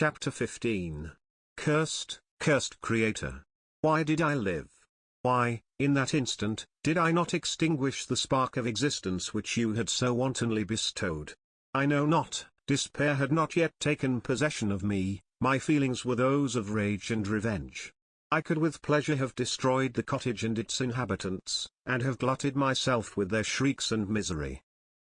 Chapter 15. Cursed, cursed Creator. Why did I live? Why, in that instant, did I not extinguish the spark of existence which you had so wantonly bestowed? I know not, despair had not yet taken possession of me, my feelings were those of rage and revenge. I could with pleasure have destroyed the cottage and its inhabitants, and have glutted myself with their shrieks and misery.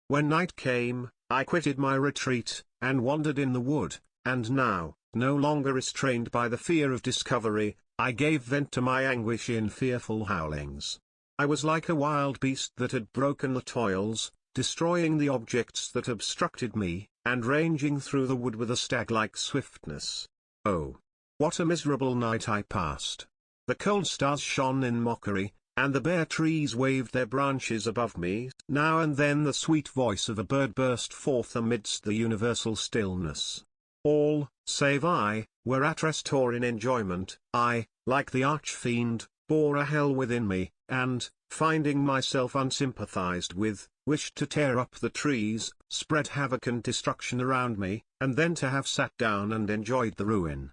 When night came, I quitted my retreat, and wandered in the wood, and now, no longer restrained by the fear of discovery, I gave vent to my anguish in fearful howlings. I was like a wild beast that had broken the toils, destroying the objects that obstructed me, and ranging through the wood with a stag-like swiftness. Oh, what a miserable night I passed! The cold stars shone in mockery, and the bare trees waved their branches above me. Now and then the sweet voice of a bird burst forth amidst the universal stillness. All, save I, were at rest or in enjoyment. I, like the arch-fiend, bore a hell within me, and, finding myself unsympathized with, wished to tear up the trees, spread havoc and destruction around me, and then to have sat down and enjoyed the ruin.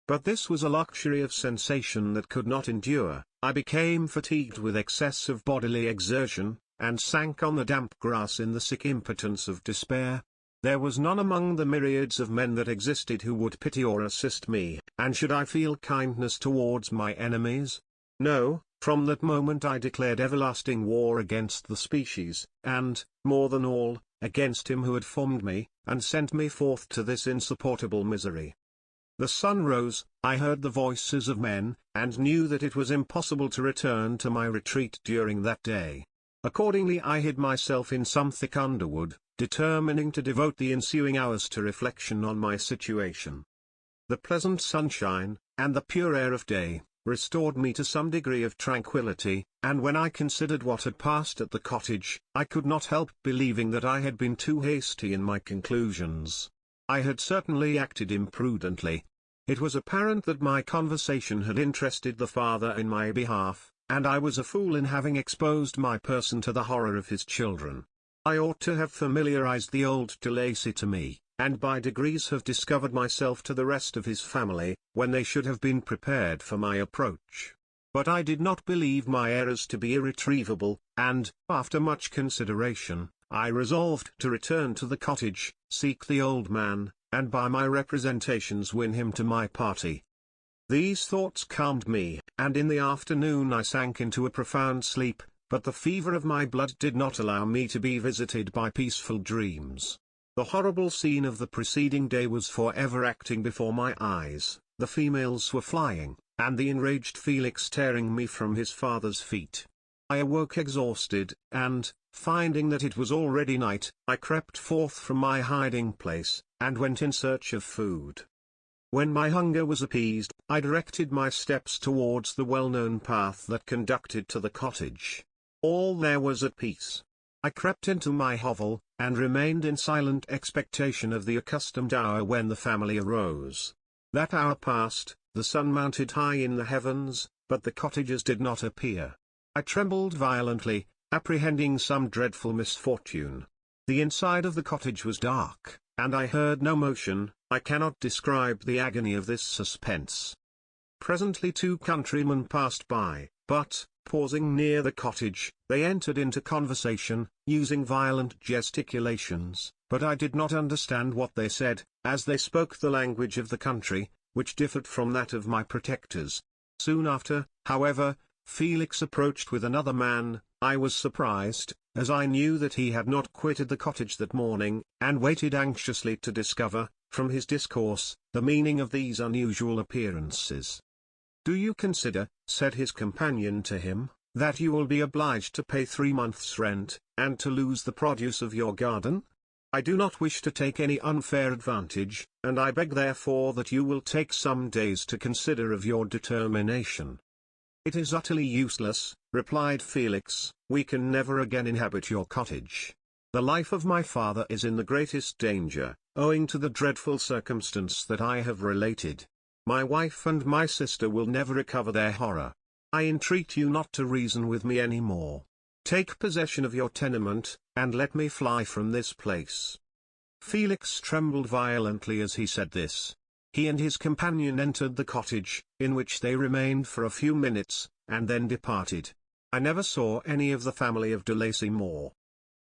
But this was a luxury of sensation that could not endure. I became fatigued with excess of bodily exertion, and sank on the damp grass in the sick impotence of despair. There was none among the myriads of men that existed who would pity or assist me, and should I feel kindness towards my enemies? No, from that moment I declared everlasting war against the species, and, more than all, against him who had formed me, and sent me forth to this insupportable misery. The sun rose, I heard the voices of men, and knew that it was impossible to return to my retreat during that day. Accordingly I hid myself in some thick underwood, determining to devote the ensuing hours to reflection on my situation. The pleasant sunshine, and the pure air of day, restored me to some degree of tranquillity, and when I considered what had passed at the cottage, I could not help believing that I had been too hasty in my conclusions. I had certainly acted imprudently. It was apparent that my conversation had interested the father in my behalf, and I was a fool in having exposed my person to the horror of his children. I ought to have familiarized the old de Lacy to me, and by degrees have discovered myself to the rest of his family, when they should have been prepared for my approach. But I did not believe my errors to be irretrievable, and, after much consideration, I resolved to return to the cottage, seek the old man, and by my representations win him to my party. These thoughts calmed me, and in the afternoon I sank into a profound sleep, but the fever of my blood did not allow me to be visited by peaceful dreams. The horrible scene of the preceding day was forever acting before my eyes. The females were flying, and the enraged Felix tearing me from his father's feet. I awoke exhausted, and, finding that it was already night, I crept forth from my hiding place, and went in search of food. When my hunger was appeased, I directed my steps towards the well-known path that conducted to the cottage. All there was at peace. I crept into my hovel, and remained in silent expectation of the accustomed hour when the family arose. That hour passed, the sun mounted high in the heavens, but the cottagers did not appear. I trembled violently, apprehending some dreadful misfortune. The inside of the cottage was dark, and I heard no motion. I cannot describe the agony of this suspense. Presently 2 countrymen passed by, but, pausing near the cottage, they entered into conversation, using violent gesticulations, but I did not understand what they said, as they spoke the language of the country, which differed from that of my protectors. Soon after, however, Felix approached with another man. I was surprised, as I knew that he had not quitted the cottage that morning, and waited anxiously to discover, from his discourse, the meaning of these unusual appearances. "Do you consider," said his companion to him, "that you will be obliged to pay 3 months' rent, and to lose the produce of your garden? I do not wish to take any unfair advantage, and I beg therefore that you will take some days to consider of your determination." "It is utterly useless," replied Felix, "we can never again inhabit your cottage. The life of my father is in the greatest danger, owing to the dreadful circumstance that I have related. My wife and my sister will never recover their horror. I entreat you not to reason with me any more. Take possession of your tenement, and let me fly from this place." Felix trembled violently as he said this. he and his companion entered the cottage, in which they remained for a few minutes, and then departed. I never saw any of the family of de Lacy more.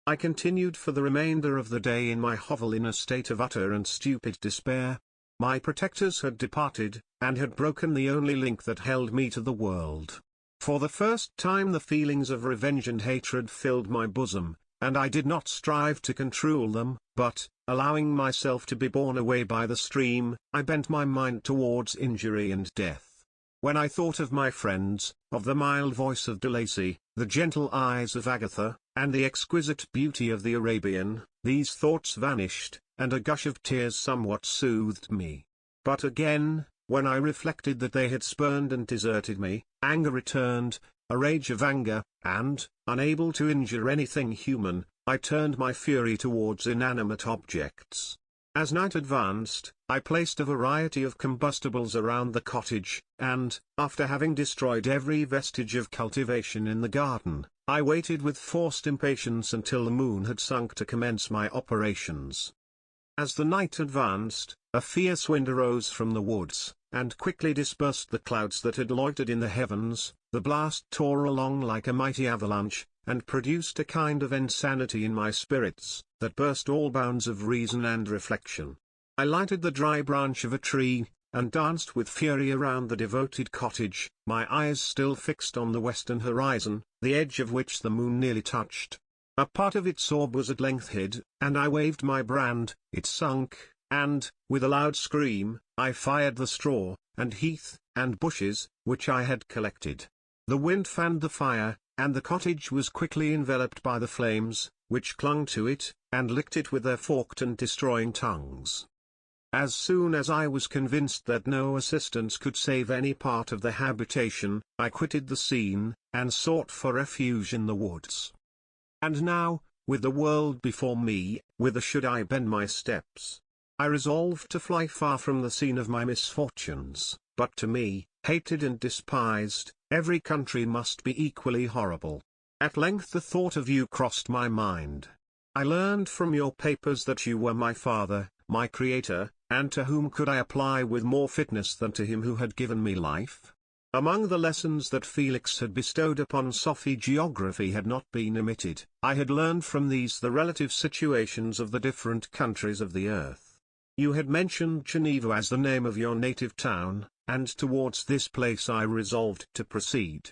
I continued for the remainder of the day in my hovel in a state of utter and stupid despair. My protectors had departed, and had broken the only link that held me to the world. For the first time the feelings of revenge and hatred filled my bosom, and I did not strive to control them, but, allowing myself to be borne away by the stream, I bent my mind towards injury and death. When I thought of my friends, of the mild voice of de Lacy, the gentle eyes of Agatha, and the exquisite beauty of the Arabian, these thoughts vanished, and a gush of tears somewhat soothed me. But again, when I reflected that they had spurned and deserted me, anger returned, a rage of anger, and, unable to injure anything human, I turned my fury towards inanimate objects. As night advanced, I placed a variety of combustibles around the cottage, and, after having destroyed every vestige of cultivation in the garden, I waited with forced impatience until the moon had sunk to commence my operations. As the night advanced, a fierce wind arose from the woods, and quickly dispersed the clouds that had loitered in the heavens. The blast tore along like a mighty avalanche, and produced a kind of insanity in my spirits, that burst all bounds of reason and reflection. I lighted the dry branch of a tree, and danced with fury around the devoted cottage, my eyes still fixed on the western horizon, the edge of which the moon nearly touched. A part of its orb was at length hid, and I waved my brand, it sunk, and, with a loud scream, I fired the straw, and heath, and bushes, which I had collected. The wind fanned the fire, and the cottage was quickly enveloped by the flames, which clung to it, and licked it with their forked and destroying tongues. As soon as I was convinced that no assistance could save any part of the habitation, I quitted the scene, and sought for refuge in the woods. And now, with the world before me, whither should I bend my steps? I resolved to fly far from the scene of my misfortunes, but to me, hated and despised, every country must be equally horrible. At length the thought of you crossed my mind. I learned from your papers that you were my father, my creator, and to whom could I apply with more fitness than to him who had given me life? Among the lessons that Felix had bestowed upon Sophie, geography had not been omitted. I had learned from these the relative situations of the different countries of the earth. You had mentioned Geneva as the name of your native town, and towards this place I resolved to proceed.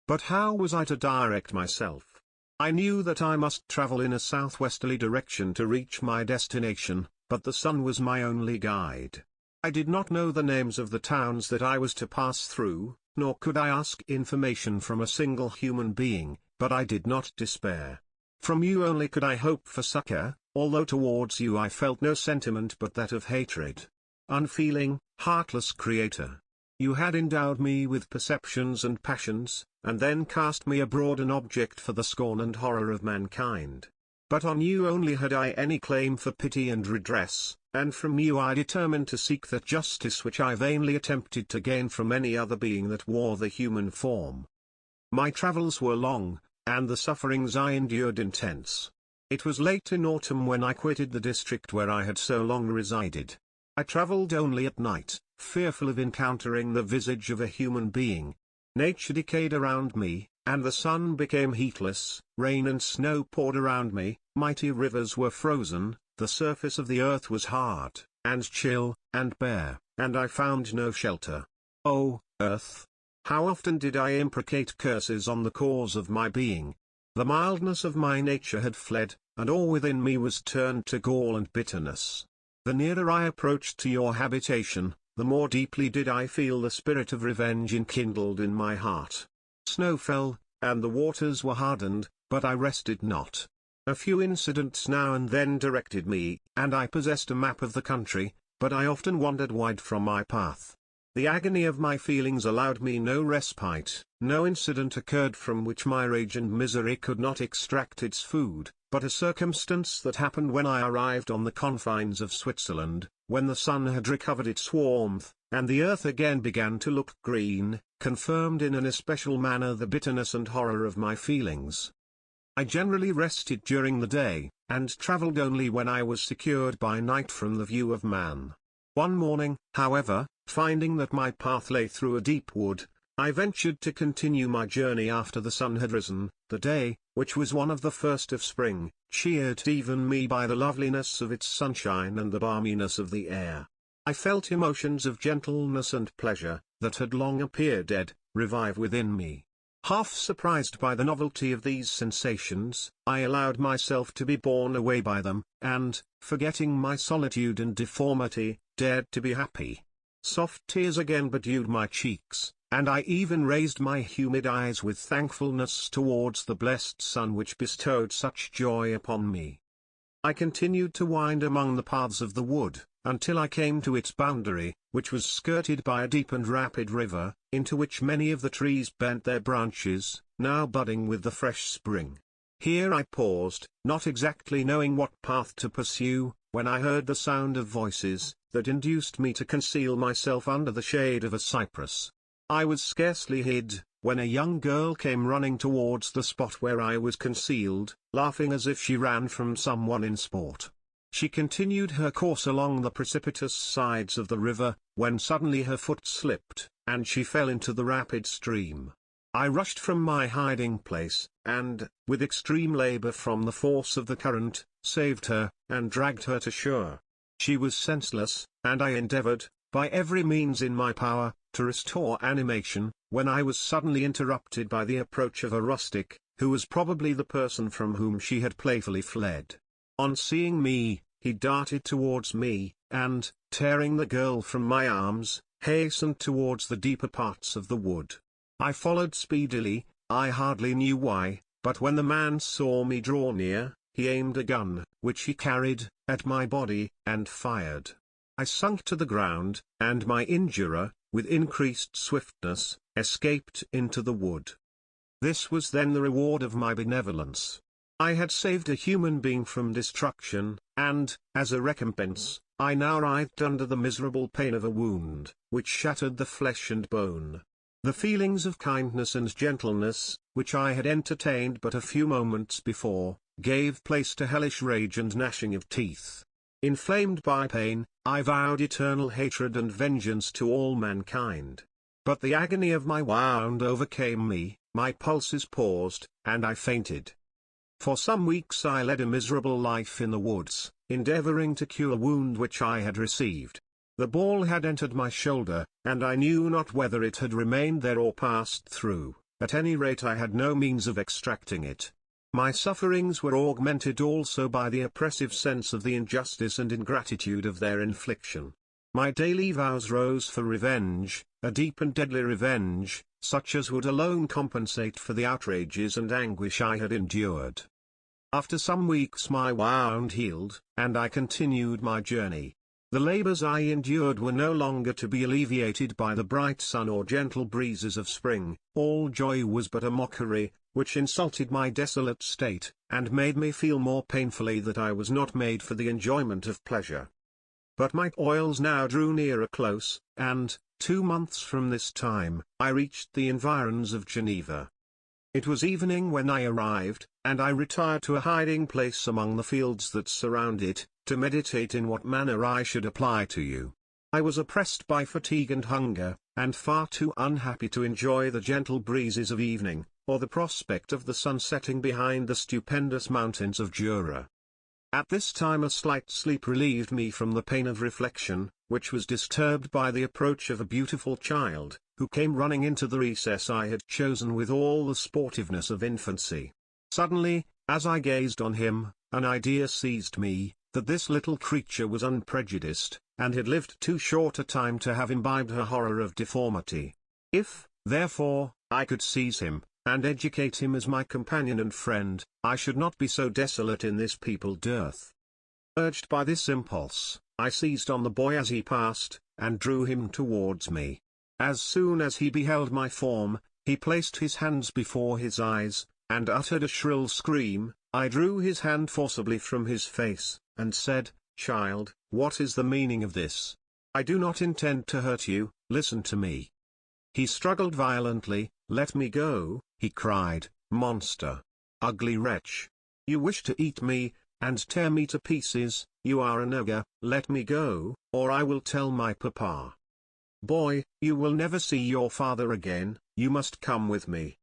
But how was I to direct myself? I knew that I must travel in a southwesterly direction to reach my destination, but the sun was my only guide. I did not know the names of the towns that I was to pass through, nor could I ask information from a single human being, but I did not despair. From you only could I hope for succor, although towards you I felt no sentiment but that of hatred. Unfeeling, heartless creator! You had endowed me with perceptions and passions, and then cast me abroad an object for the scorn and horror of mankind. But on you only had I any claim for pity and redress, and from you I determined to seek that justice which I vainly attempted to gain from any other being that wore the human form. My travels were long, and the sufferings I endured intense. It was late in autumn when I quitted the district where I had so long resided. I travelled only at night, fearful of encountering the visage of a human being. Nature decayed around me, and the sun became heatless, rain and snow poured around me, mighty rivers were frozen, the surface of the earth was hard, and chill, and bare, and I found no shelter. O earth! How often did I imprecate curses on the cause of my being! The mildness of my nature had fled, and all within me was turned to gall and bitterness. The nearer I approached to your habitation, the more deeply did I feel the spirit of revenge enkindled in my heart. Snow fell, and the waters were hardened, but I rested not. A few incidents now and then directed me, and I possessed a map of the country, but I often wandered wide from my path. The agony of my feelings allowed me no respite, no incident occurred from which my rage and misery could not extract its food, but a circumstance that happened when I arrived on the confines of Switzerland, when the sun had recovered its warmth, and the earth again began to look green, confirmed in an especial manner the bitterness and horror of my feelings. I generally rested during the day, and travelled only when I was secured by night from the view of man. One morning, however, finding that my path lay through a deep wood, I ventured to continue my journey after the sun had risen. The day, which was one of the first of spring, cheered even me by the loveliness of its sunshine and the balminess of the air. I felt emotions of gentleness and pleasure, that had long appeared dead, revive within me. Half surprised by the novelty of these sensations, I allowed myself to be borne away by them, and, forgetting my solitude and deformity, dared to be happy. Soft tears again bedewed my cheeks, and I even raised my humid eyes with thankfulness towards the blessed sun which bestowed such joy upon me. I continued to wind among the paths of the wood, until I came to its boundary, which was skirted by a deep and rapid river, into which many of the trees bent their branches, now budding with the fresh spring. Here I paused, not exactly knowing what path to pursue, when I heard the sound of voices, that induced me to conceal myself under the shade of a cypress. I was scarcely hid, when a young girl came running towards the spot where I was concealed, laughing as if she ran from someone in sport. She continued her course along the precipitous sides of the river, when suddenly her foot slipped, and she fell into the rapid stream. I rushed from my hiding place, and, with extreme labor from the force of the current, saved her, and dragged her to shore. She was senseless, and I endeavored, by every means in my power, to restore animation, when I was suddenly interrupted by the approach of a rustic, who was probably the person from whom she had playfully fled. On seeing me, he darted towards me, and, tearing the girl from my arms, hastened towards the deeper parts of the wood. I followed speedily, I hardly knew why, but when the man saw me draw near, he aimed a gun, which he carried, at my body, and fired. I sunk to the ground, and my injurer, with increased swiftness, escaped into the wood. This was then the reward of my benevolence. I had saved a human being from destruction, and, as a recompense, I now writhed under the miserable pain of a wound, which shattered the flesh and bone. The feelings of kindness and gentleness, which I had entertained but a few moments before, gave place to hellish rage and gnashing of teeth. Inflamed by pain, I vowed eternal hatred and vengeance to all mankind. But the agony of my wound overcame me, my pulses paused, and I fainted. For some weeks I led a miserable life in the woods, endeavoring to cure a wound which I had received. The ball had entered my shoulder, and I knew not whether it had remained there or passed through. At any rate I had no means of extracting it. My sufferings were augmented also by the oppressive sense of the injustice and ingratitude of their infliction. My daily vows rose for revenge, a deep and deadly revenge, such as would alone compensate for the outrages and anguish I had endured. After some weeks my wound healed, and I continued my journey. The labors I endured were no longer to be alleviated by the bright sun or gentle breezes of spring. All joy was but a mockery, which insulted my desolate state, and made me feel more painfully that I was not made for the enjoyment of pleasure. But my toils now drew near a close, and, 2 months from this time, I reached the environs of Geneva. It was evening when I arrived, and I retired to a hiding place among the fields that surround it, to meditate in what manner I should apply to you. I was oppressed by fatigue and hunger, and far too unhappy to enjoy the gentle breezes of evening, or the prospect of the sun setting behind the stupendous mountains of Jura. At this time a slight sleep relieved me from the pain of reflection, which was disturbed by the approach of a beautiful child, who came running into the recess I had chosen with all the sportiveness of infancy. Suddenly, as I gazed on him, an idea seized me, that this little creature was unprejudiced, and had lived too short a time to have imbibed her horror of deformity. If, therefore, I could seize him, and educate him as my companion and friend, I should not be so desolate in this peopled earth. Urged by this impulse, I seized on the boy as he passed, and drew him towards me. As soon as he beheld my form, he placed his hands before his eyes, and uttered a shrill scream. I drew his hand forcibly from his face, and said, "Child, what is the meaning of this? I do not intend to hurt you, listen to me." He struggled violently. "Let me go," he cried, "monster! Ugly wretch! You wish to eat me, and tear me to pieces. You are an ogre, let me go, or I will tell my papa. Boy, you will never see your father again, you must come with me.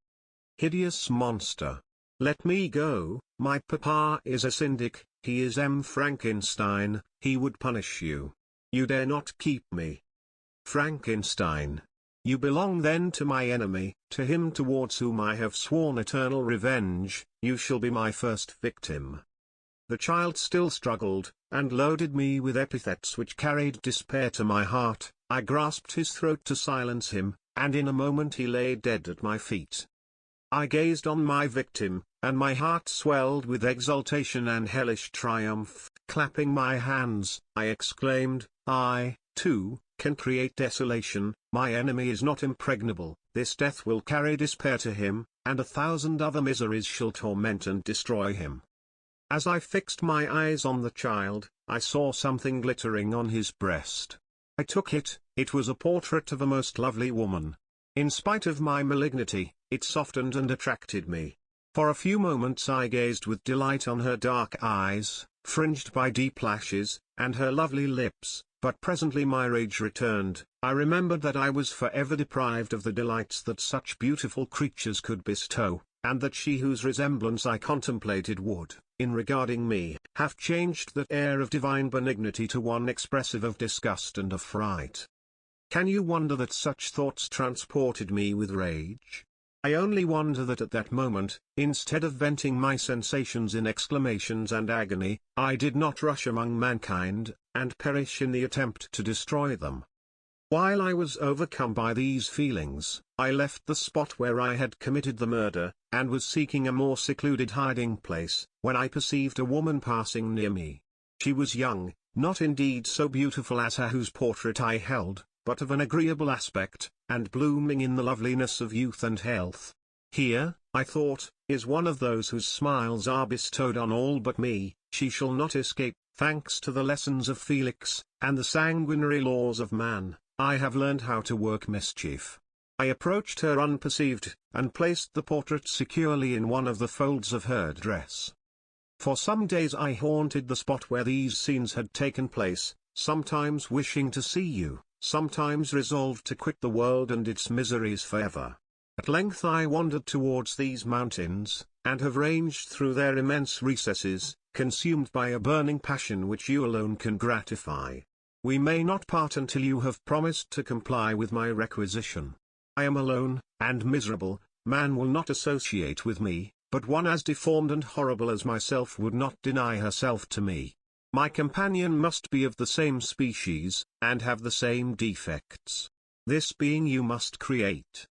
Hideous monster. Let me go, my papa is a syndic, he is Frankenstein, he would punish you. You dare not keep me. Frankenstein. You belong then to my enemy, to him towards whom I have sworn eternal revenge, you shall be my first victim. The child still struggled, and loaded me with epithets which carried despair to my heart. I grasped his throat to silence him, and in a moment he lay dead at my feet. I gazed on my victim, and my heart swelled with exultation and hellish triumph. Clapping my hands, I exclaimed, I, too, can create desolation. My enemy is not impregnable, this death will carry despair to him, and 1,000 other miseries shall torment and destroy him. As I fixed my eyes on the child, I saw something glittering on his breast. I took it was a portrait of a most lovely woman. In spite of my malignity, it softened and attracted me. For a few moments I gazed with delight on her dark eyes, fringed by deep lashes, and her lovely lips, but presently my rage returned. I remembered that I was forever deprived of the delights that such beautiful creatures could bestow, and that she whose resemblance I contemplated would, in regarding me, have changed that air of divine benignity to one expressive of disgust and affright. Can you wonder that such thoughts transported me with rage? I only wonder that at that moment, instead of venting my sensations in exclamations and agony, I did not rush among mankind, and perish in the attempt to destroy them. While I was overcome by these feelings, I left the spot where I had committed the murder, and was seeking a more secluded hiding place, when I perceived a woman passing near me. She was young, not indeed so beautiful as her whose portrait I held, but of an agreeable aspect, and blooming in the loveliness of youth and health. Here, I thought, is one of those whose smiles are bestowed on all but me. She shall not escape. Thanks to the lessons of Felix, and the sanguinary laws of man, I have learned how to work mischief. I approached her unperceived, and placed the portrait securely in one of the folds of her dress. For some days I haunted the spot where these scenes had taken place, sometimes wishing to see you, sometimes resolved to quit the world and its miseries forever. At length I wandered towards these mountains, and have ranged through their immense recesses, consumed by a burning passion which you alone can gratify. We may not part until you have promised to comply with my requisition. I am alone, and miserable. Man will not associate with me, but one as deformed and horrible as myself would not deny herself to me. My companion must be of the same species, and have the same defects. This being you must create.